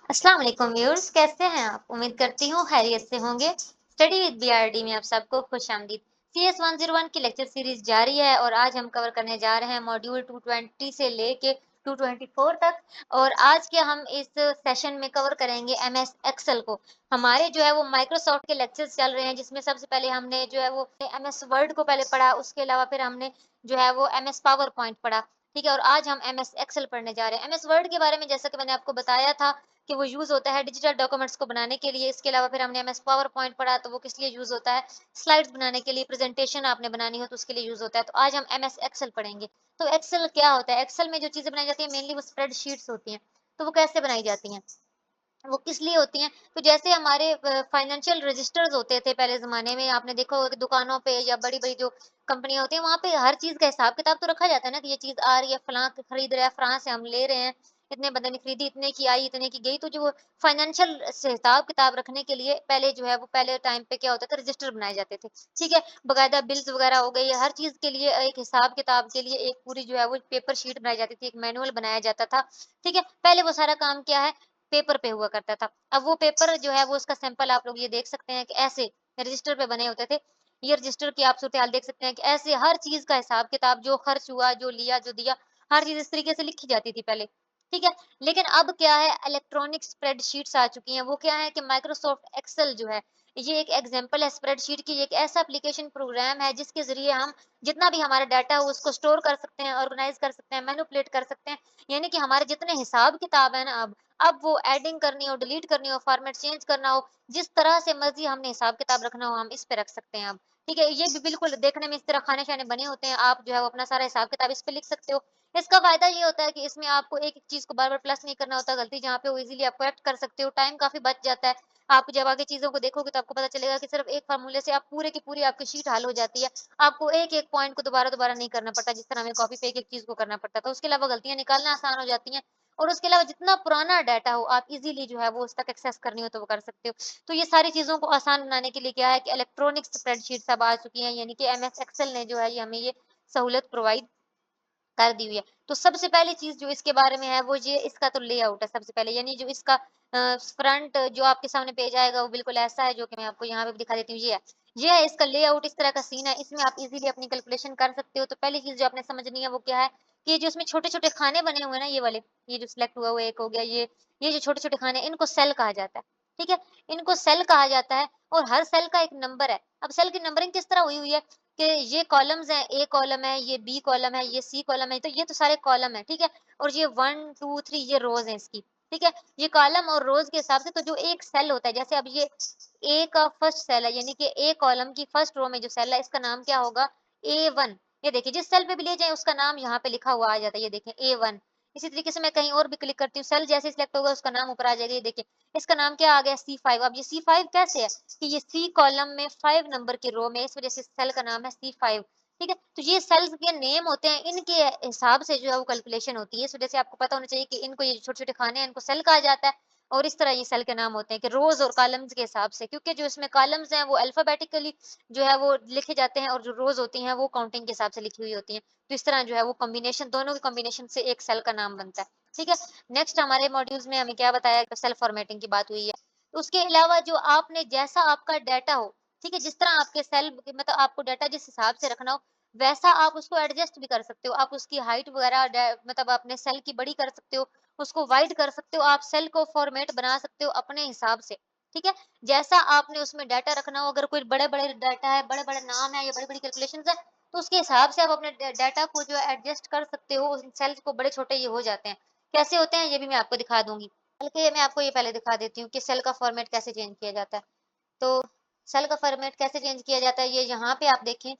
अस्सलाम वालेकुम व्यूअर्स, कैसे हैं आप? उम्मीद करती हूँ खैरियत से होंगे। स्टडी विद बीआरडी में आप सबको खुशामदीद। सीएस 101 की लेक्चर सीरीज जारी है और आज हम कवर करने जा रहे हैं मॉड्यूल 220 से लेके 224 तक। और आज के हम इस सेशन में कवर करेंगे एमएस एक्सेल को। हमारे जो है वो माइक्रोसॉफ्ट के लेक्चर्स चल रहे हैं, जिसमें सबसे पहले हमने जो है वो एमएस वर्ड को पहले पढ़ा, उसके अलावा फिर हमने जो है वो एमएस पावर पॉइंट पढ़ा। ठीक है, और आज हम एमएस एक्सेल पढ़ने जा रहे हैं। एमएस वर्ड के बारे में जैसा कि मैंने आपको बताया था कि वो यूज़ होता है डिजिटल डॉक्यूमेंट्स को बनाने के लिए। इसके अलावा फिर हमने एमएस पावर पॉइंट पढ़ा, तो वो किस लिए यूज़ होता है, स्लाइड्स बनाने के लिए, प्रेजेंटेशन आपने बनानी हो तो उसके लिए यूज़ होता है। तो आज हम एमएस एक्सेल पढ़ेंगे। तो एक्सेल क्या होता है? एक्सेल में जो चीज़ें बनाई जाती हैं मेनली वो स्प्रेडशीट्स होती हैं। तो वो कैसे बनाई जाती हैं, वो किस लिए होती हैं? तो जैसे हमारे फाइनेंशियल रजिस्टर्स होते थे पहले ज़माने में, आपने देखा होगा कि दुकानों पे या बड़ी-बड़ी जो कंपनियाँ होती हैं, वहाँ पे हर चीज़ का हिसाब-किताब तो रखा जाता है ना कि ये चीज़ आ रही है, फलाँ खरीद रहा है, फ्रांस से हम ले रहे हैं, इतने बंदे ने खरीदी, इतने की आई, इतने की गई। तो जो फाइनेंशियल से हिसाब-किताब रखने के लिए पहले जो है वो पहले टाइम पे क्या होता था, रजिस्टर बनाए जाते थे, ठीक है? बाकायदा बिल्स वगैरह हो गई, हर चीज़ के लिए एक हिसाब-किताब के लिए एक पूरी जो है वो पेपर शीट बनाई जाती थी, एक मैनुअल बनाया जाता था, ठीक है? पहले वो सारा काम क्या है, पेपर पे हुआ करता था। अब वो पेपर जो है वो उसका सैंपल आप लोग ये देख सकते हैं कि ऐसे रजिस्टर पे बने होते थे। ये रजिस्टर की आप सूरत-हाल देख सकते हैं कि ऐसे हर चीज़ का हिसाब-किताब, जो खर्च हुआ, जो लिया, जो दिया, हर चीज़ इस तरीके से लिखी जाती थी पहले, ठीक है? लेकिन अब क्या है, इलेक्ट्रॉनिक स्प्रेडशीट्स आ चुकी हैं। वो क्या है कि माइक्रोसॉफ्ट एक्सेल जो है, ये एक एग्जांपल है स्प्रेडशीट की। ये एक ऐसा एप्लीकेशन प्रोग्राम है जिसके ज़रिए हम जितना भी हमारा डाटा हो उसको स्टोर कर सकते हैं, ऑर्गनाइज़ कर सकते हैं, मैनिपुलेट कर सकते हैं। यानी कि हमारे जितने हिसाब-किताब है ना, अब वो एडिंग करनी हो, डिलीट करनी हो, फॉर्मेट चेंज करना हो, जिस तरह से मर्ज़ी हमने हिसाब-किताब रखना हो, हम इस पे रख सकते हैं अब। ठीक है? ये भी बिल्कुल देखने में इस तरह खाने-शाने बने होते हैं, आप जो है वो अपना सारा हिसाब-किताब इस पे लिख सकते हो। इसका फ़ायदा ये होता है कि इसमें आपको एक-एक चीज़ को बार-बार प्लस नहीं करना होता, गलती जहाँ पे हो ईज़िली आप करेक्ट कर सकते हो, टाइम काफ़ी बच जाता है। आप जब आगे चीज़ों को देखोगे तो आपको पता चलेगा कि सिर्फ़ एक फ़ॉर्मूले से आप पूरे की पूरी आपकी शीट हल हो जाती है। आपको एक-एक पॉइंट को दोबारा-दोबारा नहीं करना पड़ता, जिस तरह हमें कॉपी पे एक-एक चीज़ को करना पड़ता था। उसके अलावा गलतियाँ निकालना आसान हो जाती हैं। और उसके अलावा जितना पुराना डाटा हो, आप इज़िली जो है वो उस तक एक्सेस करनी हो तो वो कर सकते हो। तो ये सारी चीज़ों को आसान बनाने के लिए क्या है कि इलेक्ट्रॉनिक स्प्रेडशीट्स अब आ चुकी हैं, यानी कि एमएस एक्सेल ने जो है ये हमें ये सहूलियत प्रोवाइड कर दी हुई है। तो सबसे पहली चीज़ जो इसके बारे में है वो ये इसका तो लेआउट है सबसे पहले, यानी जो इसका फ्रंट जो आपके सामने पेज आएगा वो बिल्कुल ऐसा है, जो कि मैं आपको यहाँ पे भी दिखा देती हूँ, ये है। ये है इसका लेआउट, इस तरह का सीन है, इसमें आप इज़िली अपनी कैलकुलेशन कर सकते हो। तो पहली चीज़ जो आपने समझनी है वो क्या है कि जो इसमें छोटे-छोटे खाने बने हुए हैं ना, ये वाले, ये जो सिलेक्ट हुआ वो एक हो गया, ये जो छोटे-छोटे खाने इनको सेल कहा जाता है, ठीक है? इनको सेल कहा जाता है और हर सेल का एक नंबर है। अब सेल की नंबरिंग किस तरह हुई हुई है कि ये कॉलम्स हैं, ए कॉलम है, ये बी कॉलम है, ये सी कॉलम है, तो ये तो सारे कॉलम है, ठीक है? और ये 1, 2, 3 ये रोज़ हैं इसकी, ठीक है? ये कॉलम और रोज़ के हिसाब से तो जो एक सेल होता है, जैसे अब ये ए का फर्स्ट सेल है, यानी कि ए कॉलम की फर्स्ट रो में जो सेल है इसका नाम क्या होगा? A1। ये देखिए जिस सेल पे भी ले जाएँ उसका नाम यहाँ पे लिखा हुआ आ जाता है, ये देखें A1। इसी तरीके से मैं कहीं और भी क्लिक करती हूँ, सेल जैसे सिलेक्ट होगा उसका नाम ऊपर आ जाएगा, ये देखिए। इसका नाम क्या आ गया? C5। अब ये C5 कैसे है? कि ये सी कॉलम में 5 नंबर की रो में, इस वजह से सेल का नाम है C5, ठीक है? तो ये सेल्स के नेम होते हैं, इनके हिसाब से जो है वो कैलकुलेशन होती है। इस वजह से आपको पता होना चाहिए कि इनको ये छोटे-छोटे खाने हैं, इनको सेल कहा जाता है और इस तरह ये सेल के नाम होते हैं कि रोज़ और कॉलम्स के हिसाब से, क्योंकि जो इसमें कॉलम्स हैं वो अल्फाबेटिकली जो है वो लिखे जाते हैं और जो रोज़ होती हैं वो काउंटिंग के हिसाब से लिखी हुई होती हैं। तो इस तरह जो है वो कॉम्बिनेशन, दोनों के कॉम्बिनेशन से एक सेल का नाम बनता है, ठीक है? नेक्स्ट हमारे मॉड्यूल्स में हमें क्या बताया, तो सेल फॉर्मेटिंग की बात हुई है। उसके अलावा जो आपने जैसा आपका डाटा हो, ठीक है? जिस तरह आपके सेल मतलब आपको डाटा जिस हिसाब से रखना हो, वैसा आप उसको एडजस्ट भी कर सकते हो। आप उसकी हाइट वगैरह मतलब अपने सेल की बड़ी कर सकते हो, उसको वाइड कर सकते हो, आप सेल को फॉर्मेट बना सकते हो अपने हिसाब से, ठीक है? जैसा आपने उसमें डाटा रखना हो, अगर कोई बड़े-बड़े डाटा है, बड़े-बड़े नाम है या बड़ी-बड़ी कैलकुलेशंस है, तो उसके हिसाब से आप अपने डाटा को जो है एडजस्ट कर सकते हो। उन सेल्स को बड़े छोटे ये हो जाते हैं। कैसे होते हैं ये भी मैं आपको दिखा दूँगी। बल्कि मैं आपको ये पहले दिखा देती हूँ कि सेल का फॉर्मेट कैसे चेंज किया जाता है। तो सेल का फॉर्मेट कैसे चेंज किया जाता है, ये यहाँ पे आप देखें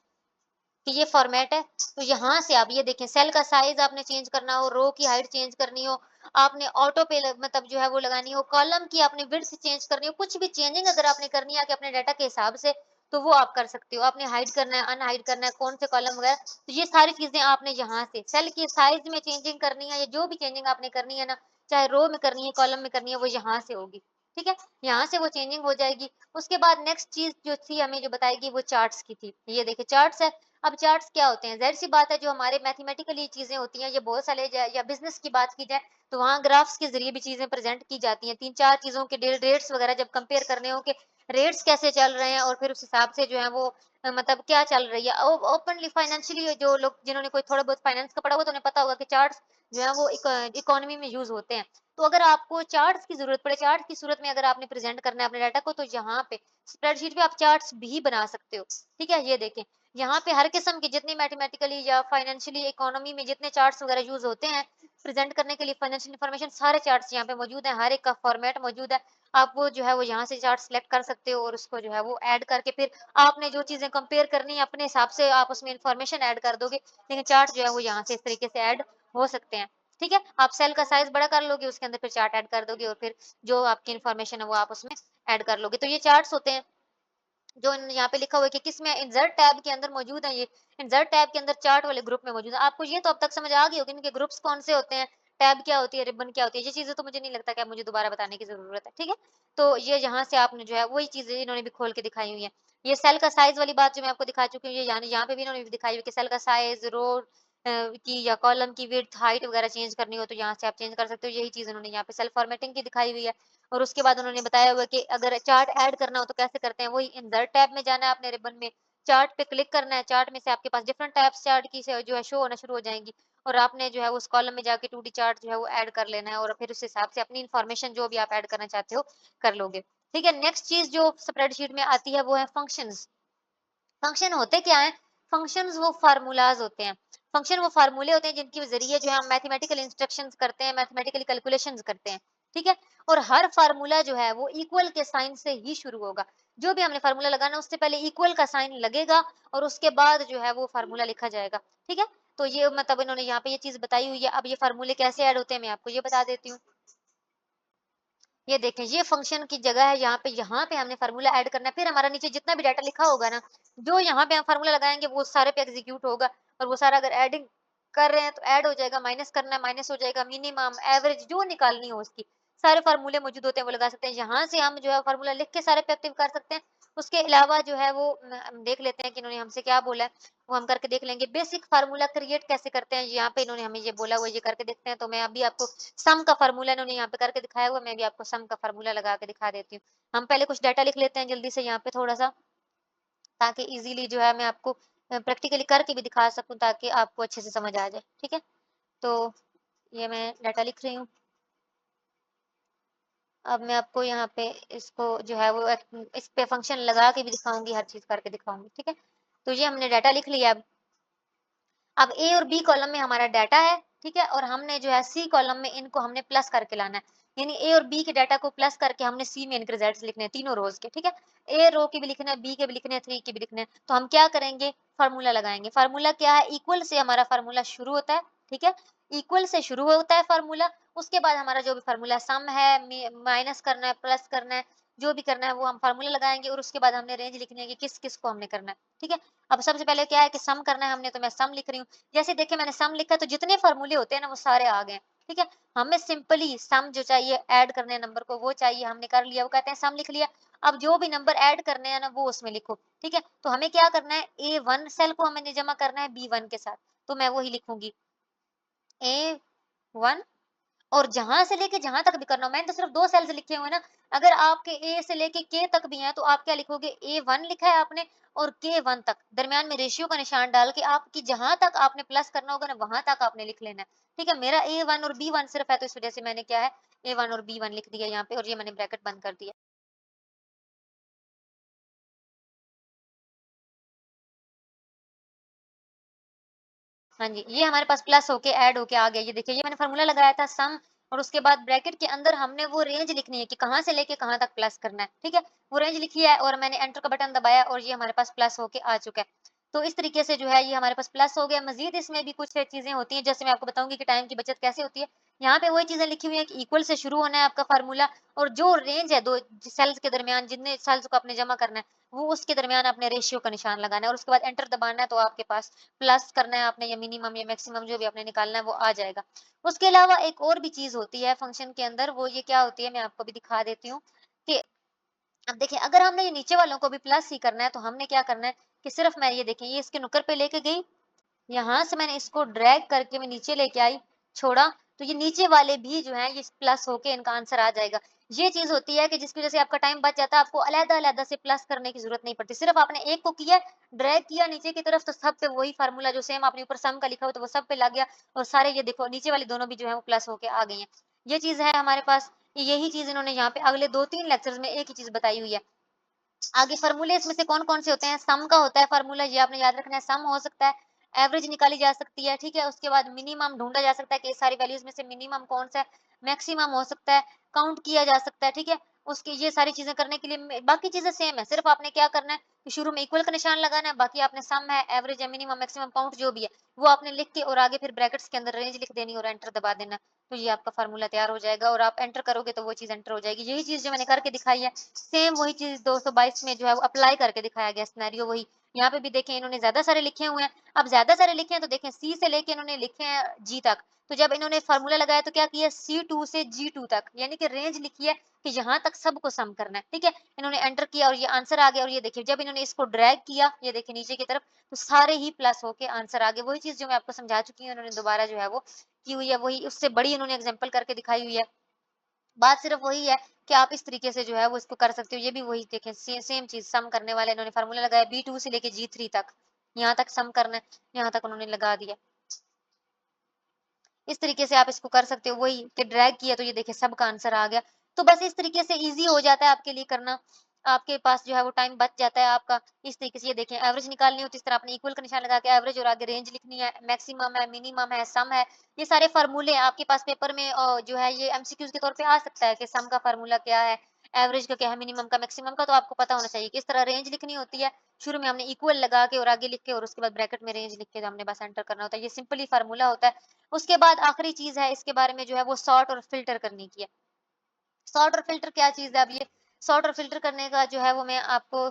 कि ये फॉर्मेट है। तो यहाँ से आप ये देखें, सेल का साइज़ आपने चेंज करना हो, रो की हाइट चेंज करनी हो, आपने ऑटो पे मतलब जो है वो लगानी हो, कॉलम की आपने विड्थ चेंज करनी हो, कुछ भी चेंजिंग अगर आपने करनी है कि अपने डाटा के हिसाब से, तो वो आप कर सकते हो। आपने हाइड करना है, अनहाइड करना है, कौन से कॉलम वगैरह, तो ये सारी चीज़ें आपने यहाँ से सेल की साइज़ में चेंजिंग करनी है या जो भी चेंजिंग आपने करनी है ना, चाहे रो में करनी है, कॉलम में करनी है, वो यहाँ से होगी। ठीक है? यहाँ से वो चेंजिंग हो जाएगी। उसके बाद नेक्स्ट चीज़ जो थी हमें जो बताएगी वो चार्ट्स की थी। ये देखिए चार्ट्स है। अब चार्ट्स क्या होते हैं? ज़ाहिर-सी बात है जो हमारे मैथमेटिकली चीज़ें होती हैं, ये बहुत सारे या बिज़नेस की बात की जाए, तो वहाँ ग्राफ्स के ज़रिए भी चीज़ें प्रेज़ेंट की जाती हैं। 3-4 चीज़ों के रेट्स वग़ैरह जब कंपेयर करने हो कि रेट्स कैसे चल रहे हैं और फिर उस हिसाब से जो है वो मतलब क्या चल रही है। ओपनली फाइनेंशियली जो लोग जिन्होंने कोई थोड़ा बहुत फाइनेंस का पढ़ा हुआ तो उन्हें पता होगा कि चार्ट्स जो है वो इकोनॉमी में यूज़ होते हैं। तो अगर आपको चार्ट्स की ज़रूरत पड़े, चार्ट की सूरत में अगर आपने प्रेज़ेंट करना है अपने डाटा को, तो यहाँ पे स्प्रेडशीट पे आप चार्ट्स भी बना सकते हो। ठीक है? ये देखें, यहाँ पे हर किस्म के जितने मैथमेटिकली या फाइनेंशियली इकोनॉमी में जितने चार्ट्स वगैरह यूज़ होते हैं, प्रेज़ेंट करने के लिए फाइनेंशियल इन्फॉर्मेशन, सारे चार्ट्स यहाँ पे मौजूद हैं, हर एक का फॉर्मेट मौजूद है। आप वो जो है वो यहाँ से चार्ट सेलेक्ट कर सकते हो और उसको जो है वो ऐड करके फिर आपने जो चीज़ें कंपेयर करनी है अपने हिसाब से आप उसमें इन्फॉर्मेशन ऐड कर दोगे। लेकिन चार्ट जो है वो यहाँ से इस तरीके से ऐड हो सकते हैं। ठीक है? आप सेल का साइज़ बड़ा कर लोगे, उसके अंदर फिर चार्ट ऐड कर दोगे और फिर जो आपकी इन्फॉर्मेशन है वो आप उसमें ऐड कर लोगे। तो ये चार्ट्स होते हैं। जो यहाँ पे लिखा हुआ है कि किसमें इंसर्ट टैब के अंदर मौजूद है ये। इंसर्ट टैब के अंदर चार्ट वाले ग्रुप में मौजूद है। आपको ये तो अब तक समझ आ गई होगी इनके ग्रुप्स कौन से होते हैं, टैब क्या होती है, रिबन क्या होती है। ये चीज़ें तो मुझे नहीं लगता कि अब मुझे दोबारा बताने की ज़रूरत है, ठीक है? तो ये यहाँ से आपने जो है वही चीज़ें इन्होंने भी खोल के दिखाई हुई हैं। ये सेल का साइज़ वाली बात जो मैं आपको दिखा चुकी हूँ, ये यानी यहाँ पे भी इन्होंने दिखाई हुई है कि सेल का साइज़, रो की या कॉलम की विड्थ, हाइट वगैरह चेंज करनी हो तो यहाँ से आप चेंज कर सकते हो। यही चीज़ उन्होंने यहाँ पे सेल फॉर्मेटिंग की दिखाई हुई है। और उसके बाद उन्होंने बताया हुआ है कि अगर चार्ट ऐड करना हो तो कैसे करते हैं, वही इंसर्ट टैब में जाना है आपने रिबन में, चार्ट पे क्लिक करना है, चार्ट में से आपके पास डिफरेंट टाइप्स चार्ट की से जो है शो होना शुरू हो जाएँगी और आपने जो है उस कॉलम में जाके 2D चार्ट जो है वो ऐड कर लेना है और फिर उस हिसाब से अपनी इन्फॉर्मेशन जो भी आप ऐड करना चाहते हो, कर लोगे। ठीक है, नेक्स्ट चीज़ जो स्प्रेडशीट में आती है वो है फंक्शंस। फंक्शन होते क्या हैं? फंक्शंस वो फ़ॉर्मूलाज़ होते हैं। फंक्शन वो फ़ॉर्मूले होते हैं जिनके ज़रिए जो है हम मैथमेटिकल इंस्ट्रक्शंस करते हैं, मैथमेटिकल कैलकुलेशंस करते हैं, ठीक है? और हर फ़ॉर्मूला जो है वो इक्वल के साइन से ही शुरू होगा। जो भी हमने फ़ॉर्मूला लगाना है उससे पहले इक्वल का साइन लगेगा और उसके बाद जो है वो फ़ॉर्मूला लिखा जाएगा, ठीक है? तो ये मतलब इन्होंने यहाँ पे ये चीज़ बताई हुई है। अब ये फ़ॉर्मूले कैसे ऐड होते हैं मैं आपको ये बता देती हूँ। ये देखें, ये फ़ंक्शन की जगह है यहाँ पे हमने फ़ॉर्मूला ऐड करना है, फिर हमारा नीचे जितना भी डाटा लिखा होगा ना, जो यहाँ पे हम फ़ॉर्मूला लगाएँगे वो सारे पे एग्ज़ीक्यूट होगा और वो सारा अगर ऐडिंग कर रहे हैं तो ऐड हो जाएगा, माइनस करना है माइनस हो जाएगा, मिनिमम, एवरेज जो निकालनी हो उसकी, सारे फ़ॉर्मूले मौजूद होते हैं वो लगा सकते हैं। यहाँ से हम जो है फ़ॉर्मूला लिख के सारे पे एक्टिव कर सकते हैं। उसके अलावा जो है वो हम देख लेते हैं कि इन्होंने हमसे क्या बोला है, वो हम करके देख लेंगे। बेसिक फ़ॉर्मूला क्रिएट कैसे करते हैं, यहाँ पे इन्होंने हमें ये बोला हुआ है, ये करके देखते हैं। तो मैं अभी आपको सम का फ़ॉर्मूला इन्होंने यहाँ पे करके दिखाया हुआ है, मैं भी आपको सम का फ़ॉर्मूला लगा के दिखा देती हूँ। हम पहले कुछ डाटा लिख लेते हैं जल्दी से यहाँ पे थोड़ा-सा, ताकि ईज़िली जो है मैं आपको प्रैक्टिकली करके भी दिखा सकूँ ताकि आपको अच्छे से समझ आ जाए, ठीक है? तो ये मैं डाटा लिख रही हूँ। अब मैं आपको यहाँ पे इसको जो है वो इस पे फ़ंक्शन लगा के भी दिखाऊँगी, हर चीज़ करके दिखाऊँगी, ठीक है? तो ये हमने डाटा लिख लिया। अब ए और बी कॉलम में हमारा डाटा है, ठीक है? और हमने जो है सी कॉलम में इनको हमने प्लस करके लाना है। यानी ए और बी के डाटा को प्लस करके हमने सी में इनके रिजल्ट्स लिखने हैं, तीनों रोज़ के, ठीक है? ए रो के भी लिखना है, बी के भी लिखने हैं, 3 के भी लिखने हैं। तो हम क्या करेंगे? फ़ॉर्मूला लगाएँगे। फ़ॉर्मूला क्या है? इक्वल से हमारा फ़ॉर्मूला शुरू होता है, ठीक है? इक्वल से शुरू होता है फ़ॉर्मूला, उसके बाद हमारा जो भी फ़ॉर्मूला सम है, माइनस करना है, प्लस करना है, जो भी करना है वो हम फ़ॉर्मूला लगाएँगे और उसके बाद हमने रेंज लिखनी है कि किस-किस को हमने करना है, ठीक है? अब सबसे पहले क्या है कि सम करना है हमने, तो मैं सम लिख रही हूँ। जैसे देखिए मैंने सम लिखा तो जितने फॉर्मूले होते हैं ना वो सारे आ गए, ठीक है? हमें सिंपली सम जो चाहिए ऐड करने हैं नंबर को वो चाहिए, हमने कर लिया, वो कहते हैं सम लिख लिया। अब जो भी नंबर ऐड करने हैं ना वो उसमें लिखो, ठीक है? तो हमें क्या करना है, A1 सेल को हमें जमा करना है B1 के साथ, तो मैं वही लिखूँगी A1 और जहाँ से लेके जहाँ तक भी करना हो, मैंने तो सिर्फ 2 सेल्स लिखे हुए हैं ना, अगर आपके ए से लेके के तक भी हैं, तो आप क्या लिखोगे A1 लिखा है आपने और K1 तक, दरमियान में रेशियो का निशान डाल के आपकी जहाँ तक आपने प्लस करना होगा ना, वहाँ तक आपने लिख लेना है, ठीक है? मेरा A1 और B1 सिर्फ है, तो इस वजह से मैंने क्या है, A1 और B1 लिख दिया यहाँ पे और ये मैंने ब्रैकेट बंद कर दिया। हाँ जी, ये हमारे पास प्लस होके ऐड होके आ गया। ये देखिए, ये मैंने फ़ॉर्मूला लगाया था सम और उसके बाद ब्रैकेट के अंदर हमने वो रेंज लिखनी है कि कहाँ से लेके कहाँ तक प्लस करना है, ठीक है? वो रेंज लिखी है और मैंने एंटर का बटन दबाया और ये हमारे पास प्लस होके आ चुका है। तो इस तरीके से जो है ये हमारे पास प्लस हो गया। मज़ीद इसमें भी कुछ चीज़ें होती हैं, जैसे मैं आपको बताऊँगी कि टाइम की बचत कैसे होती है। यहाँ पे वही चीज़ें लिखी हुई हैं कि इक्वल से शुरू होना है आपका फ़ॉर्मूला और जो रेंज है 2 सेल्स के दरमियान जितने सेल्स को आपने जमा करना है, वो उसके दरमियान आपने रेशियो का निशान लगाना है और उसके बाद एंटर दबाना है, तो आपके पास प्लस करना है आपने या मिनिमम या मैक्सिमम जो भी आपने निकालना है वो आ जाएगा। उसके अलावा एक और भी चीज़ होती है फंक्शन के अंदर, वो ये क्या होती है मैं आपको भी दिखा देती हूँ कि अब देखिए, अगर हमने ये नीचे वालों को भी प्लस ही करना है, तो हमने क्या करना है कि सिर्फ मैं ये देखें, ये इसके नुक्कड़ पे लेके गई, यहाँ से मैंने इसको ड्रैग करके मैं नीचे लेके आई, छोड़ा, तो ये नीचे वाले भी जो हैं ये प्लस होके इनका आंसर आ जाएगा। ये चीज़ होती है कि जिसकी वज़ह से आपका टाइम बच जाता है, आपको अलग-अलग से प्लस करने की ज़रूरत नहीं पड़ती। सिर्फ़ आपने एक को किया, ड्रैग किया नीचे की तरफ तो सब पे वही फ़ॉर्मूला जो सेम आपने ऊपर सम का लिखा हो तो वो सब पे लग गया और सारे ये देखो नीचे वाली दोनों भी जो है वो प्लस होके आ गई हैं। ये चीज़ है हमारे पास, यही चीज़ इन्होंने यहाँ पे अगले 2-3 लेक्चर्स में एक ही चीज़ बताई हुई है। आगे फ़ॉर्मूले इसमें से कौन-कौन से होते हैं? सम का होता है फ़ॉर्मूला, ये आपने याद रखना है, सम हो सकता है, एवरेज निकाली जा सकती है, ठीक है? उसके बाद मिनिमम ढूँढा जा सकता है कि ये सारी वैल्यूज़ में से मिनिमम कौन-सा है, मैक्सिमम हो सकता है, काउंट किया जा सकता है, ठीक है? उसकी ये सारी चीज़ें करने के लिए बाकी चीज़ें सेम है, सिर्फ़ आपने क्या करना है कि शुरू में इक्वल का निशान लगाना है, बाकी आपने सम है, एवरेज है, मिनिमम, मैक्सिमम, काउंट जो भी है, वो आपने लिख के और आगे फिर ब्रैकेट्स के अंदर रेंज लिख देनी और एंटर दबा देना है। तो ये आपका फ़ॉर्मूला तैयार हो जाएगा और आप एंटर करोगे तो वो चीज़ एंटर हो जाएगी। यही चीज़ जो मैंने करके दिखाई है, सेम वही चीज़ 222 में जो है वो अप्लाई करके दिखाया गया सिनेरियो वही। यहाँ पे भी देखें इन्होंने ज़्यादा सारे लिखे हुए हैं। अब ज़्यादा सारे लिखे हैं तो देखें सी से लेके इन्होंने लिखे हैं जी तक। तो जब इन्होंने फ़ॉर्मूला लगाया तो क्या किया C2 से G2 तक यानी कि रेंज लिखी है कि यहाँ तक सबको सम करना है, ठीक है? इन्होंने एंटर किया और ये आंसर आ गया और ये देखिए जब इन्होंने इसको ड्रैग किया, ये देखिए नीचे की तरफ, तो सारे ही प्लस होके आंसर आ गए। वही चीज़ जो मैं आपको समझा चुकी हूँ, इन्होंने दोबारा जो है वो की हुई है, वही उससे बड़ी इन्होंने एग्ज़ाम्पल करके दिखाई हुई है। बात सिर्फ वही है कि आप इस तरीके से जो है वो इसको कर सकते हो। ये भी वही देखें सेम चीज़ सम करने वाले इन्होंने फ़ॉर्मूला लगाया B2 से लेके G3 तक। यहाँ तक सम करना है, यहाँ तक उन्होंने लगा दिया। इस तरीके से आप इसको कर सकते हो वही कि ड्रैग किया तो ये देखिए सबका आंसर आ गया। तो बस इस तरीके से ईज़ी हो जाता है आपके लिए करना। आपके पास जो है वो टाइम बच जाता है आपका। इस तरीके से ये देखें एवरेज निकालनी हो तो इस तरह आपने इक्वल का निशान लगा के एवरेज और आगे रेंज लिखनी है, मैक्सिमम है, मिनिमम है, सम है। ये सारे फ़ॉर्मूले आपके पास पेपर में जो है ये एमसीक्यूज़ के तौर पे आ सकता है कि सम का फ़ॉर्मूला क्या है, एवरेज का क्या है, मिनिमम का, मैक्सिमम का तो आपको पता होना चाहिए। किस तरह रेंज लिखनी होती है, शुरू में हमने इक्वल लगा के और आगे लिख के और उसके बाद ब्रैकेट में रेंज लिख के हमने बस एंटर करना होता है। ये सिंपल ही फ़ॉर्मूला होता है। उसके बाद आखिरी चीज़ है इसके बारे में जो है वो सॉर्ट और फ़िल्टर करने की है। सॉर्ट और फ़िल्टर क्या चीज़ है? अब ये सॉर्ट और फ़िल्टर करने का जो है वो मैं आपको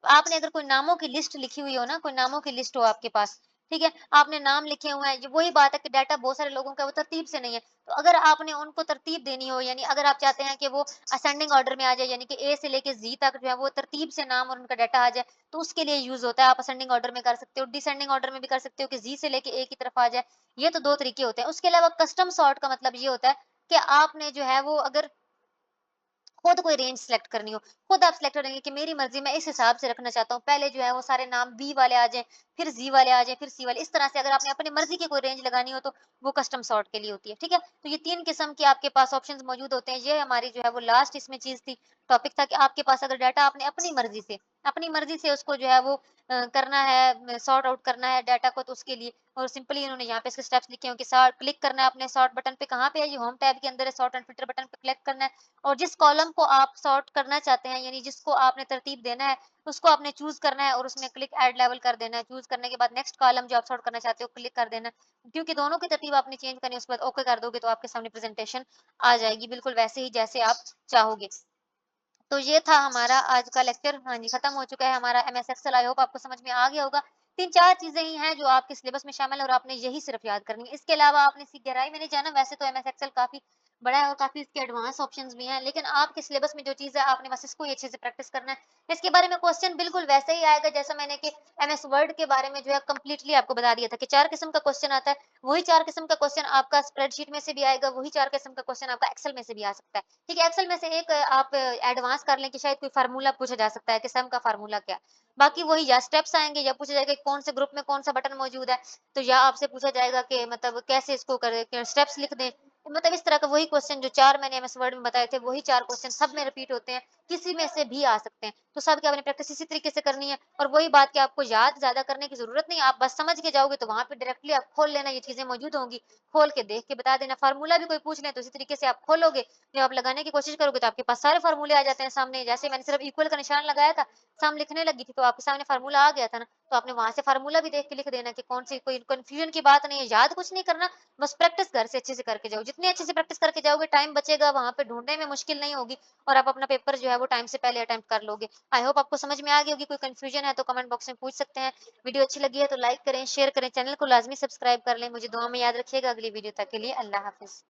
आपने अगर कोई नामों की लिस्ट लिखी हुई हो ना, कोई नामों की लिस्ट हो आपके पास, ठीक है? आपने नाम लिखे हुए हैं, ये वही बात है कि डाटा बहुत सारे लोगों का है, वो तरतीब से नहीं है। तो अगर आपने उनको तरतीब देनी हो, यानी अगर आप चाहते हैं कि वो असेंडिंग ऑर्डर में आ जाए, यानी कि ए से लेके ज़ी तक जो है वो तरतीब से नाम और उनका डाटा आ जाए, तो उसके लिए यूज़ होता है। आप असेंडिंग ऑर्डर में कर सकते हो, डिसेंडिंग ऑर्डर में भी कर सकते हो कि ज़ी से लेके ए की तरफ आ जाए। ये तो 2 तरीके होते हैं। उसके अलावा कस्टम सॉर्ट का मतलब ये होता है कि आपने जो है वो अगर खुद कोई रेंज सेलेक्ट करनी हो, खुद आप सेलेक्ट करेंगे कि मेरी मर्ज़ी मैं इस हिसाब से रखना चाहता हूँ। पहले जो है वो सारे नाम बी वाले आ जाएँ, फिर ज़ी वाले आ जाएँ, फिर सी वाले। इस तरह से अगर आपने अपनी मर्ज़ी की कोई रेंज लगानी हो तो वो कस्टम सॉर्ट के लिए होती है, ठीक है? तो ये 3 किस्म के आपके पास ऑप्शंस मौजूद होते हैं। ये हमारी जो है वो लास्ट इसमें चीज़ थी, टॉपिक था कि आपके पास अगर डाटा आपने अपनी मर्ज़ी से उसको जो है वो करना है, सॉर्ट आउट करना है डाटा को तो उसके लिए और सिंपली इन्होंने यहाँ पे इसके स्टेप्स लिखे हैं कि सॉर्ट क्लिक करना है अपने सॉर्ट बटन पे, कहाँ पे है ये होम टैब के अंदर है, सॉर्ट एंड फिल्टर बटन पे क्लिक करना है और जिस कॉलम को आप सॉर्ट करना चाहते हैं यानी जिसको आपने तरतीब देना है, उसको आपने चूज़ करना है और उसमें क्लिक ऐड लेवल कर देना है। चूज़ करने के बाद नेक्स्ट कॉलम जो आप सॉर्ट करना चाहते हो क्लिक कर देना है। क्योंकि दोनों की तरतीब आपने चेंज करनी है उसके बाद ओके कर दोगे तो आपके सामने प्रेज़ेंटेशन आ जाएगी बिल्कुल वैसे ही जैसे आप चाहोगे। तो ये था हमारा आज का लेक्चर। हाँ जी, खत्म हो चुका है हमारा एमएस एक्सेल। आई होप आपको समझ में आ गया होगा। 3-4 चीज़ें ही हैं जो आपके सिलेबस में शामिल है और आपने यही सिर्फ़ याद करनी है। इसके अलावा आपने इसकी गहराई में नहीं जाना। वैसे तो एमएस एक्सेल काफ़ी बड़ा है और काफ़ी इसके एडवांस ऑप्शंस भी हैं, लेकिन आपके सिलेबस में जो चीज़ है आपने बस इसको ही अच्छे से प्रैक्टिस करना है। इसके बारे में क्वेश्चन बिल्कुल वैसे ही आएगा जैसा मैंने कि एमएस वर्ड के बारे में जो है कंप्लीटली आपको बता दिया था कि 4 किस्म का क्वेश्चन आता है। वही 4 किस्म का क्वेश्चन आपका स्प्रेडशीट में से भी आएगा, वही 4 किस्म का क्वेश्चन आपका एक्सेल में से भी आ सकता है। ठीक है, एक्सेल में से एक आप एडवांस कर लें कि शायद कोई फ़ॉर्मूला पूछा जा सकता है कि सम का फ़ॉर्मूला क्या है। बाकी वही या स्टेप्स आएँगे या पूछा जाएगा कि कौन से ग्रुप में कौन-सा बटन मौजूद है, तो या आपसे पूछा जाएगा कि मतलब कैसे इसको करें कि स्टेप्स लिख दें। मतलब इस तरह का वही क्वेश्चन जो 4 मैंने एमएस वर्ड में बताए थे, वही 4 क्वेश्चन सब में रिपीट होते हैं, किसी में से भी आ सकते हैं। तो सबकी आपने प्रैक्टिस इसी तरीके से करनी है और वही बात कि आपको याद ज़्यादा करने की ज़रूरत नहीं है, आप बस समझ के जाओगे तो वहाँ पे डायरेक्टली आप खोल लेना, ये चीज़ें मौजूद होंगी, खोल के देख के बता देना। फ़ॉर्मूला भी कोई पूछ ले तो इसी तरीके से आप खोलोगे, जब आप लगाने की कोशिश करोगे तो आपके पास सारे फ़ॉर्मूले आ जाते हैं सामने। जैसे मैंने सिर्फ इक्वल का निशान लगाया था, सम लिखने लगी थी तो आपके सामने फ़ॉर्मूला आ गया था ना, तो आपने वहाँ से फ़ॉर्मूला भी देख के लिख देना कि कौन सी कोई कन्फ्यूज़न की बात नहीं है, याद कुछ नहीं करना, बस प्रैक्टिस घर से अच्छे से करके जाओ। जितनी अच्छे से प्रैक्टिस करके जाओगे, टाइम बचेगा, वहाँ पे ढूँढने में मुश्किल नहीं होगी और आप अपना पेपर जो है वो टाइम से पहले अटेम्प्ट कर लोगे। आई होप आपको समझ में आ गई होगी, कोई कन्फ्यूज़न है तो कमेंट बॉक्स में पूछ सकते हैं। वीडियो अच्छी लगी है तो लाइक करें, शेयर करें, चैनल को लाज़मी सब्सक्राइब कर लें। मुझे दुआ में याद रखिएगा। अगली वीडियो तक के लिए अल्लाह हाफ़िज़।